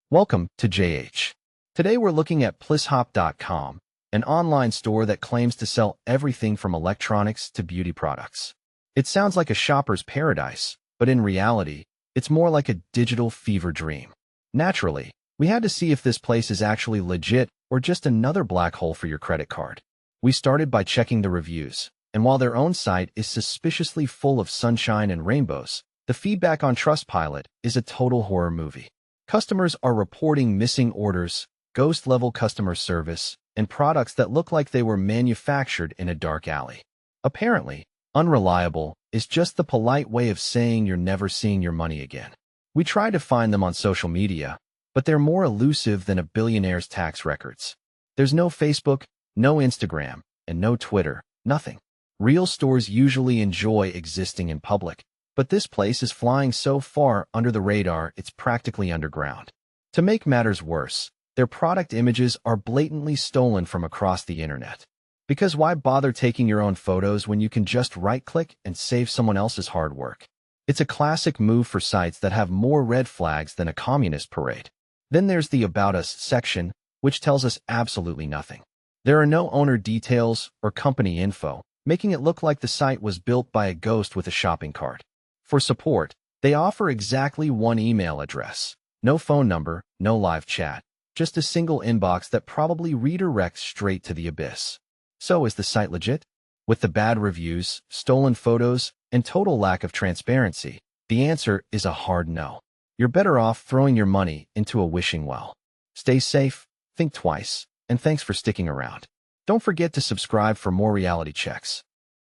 Welcome to JH. Today we're looking at plisshop.com, an online store that claims to sell everything from electronics to beauty products. It sounds like a shopper's paradise, but in reality, it's more like a digital fever dream. Naturally, we had to see if this place is actually legit or just another black hole for your credit card. We started by checking the reviews, and while their own site is suspiciously full of sunshine and rainbows, the feedback on Trustpilot is a total horror movie. Customers are reporting missing orders, ghost-level customer service, and products that look like they were manufactured in a dark alley. Apparently, unreliable is just the polite way of saying you're never seeing your money again. We tried to find them on social media, but they're more elusive than a billionaire's tax records. There's no Facebook, no Instagram, and no Twitter, nothing. Real stores usually enjoy existing in public, but this place is flying so far under the radar it's practically underground. To make matters worse, their product images are blatantly stolen from across the internet. Because why bother taking your own photos when you can just right-click and save someone else's hard work? It's a classic move for sites that have more red flags than a communist parade. Then there's the About Us section, which tells us absolutely nothing. There are no owner details or company info, making it look like the site was built by a ghost with a shopping cart. For support, they offer exactly one email address. No phone number, no live chat, just a single inbox that probably redirects straight to the abyss. So is the site legit? With the bad reviews, stolen photos, and total lack of transparency, the answer is a hard no. You're better off throwing your money into a wishing well. Stay safe, think twice, and thanks for sticking around. Don't forget to subscribe for more reality checks.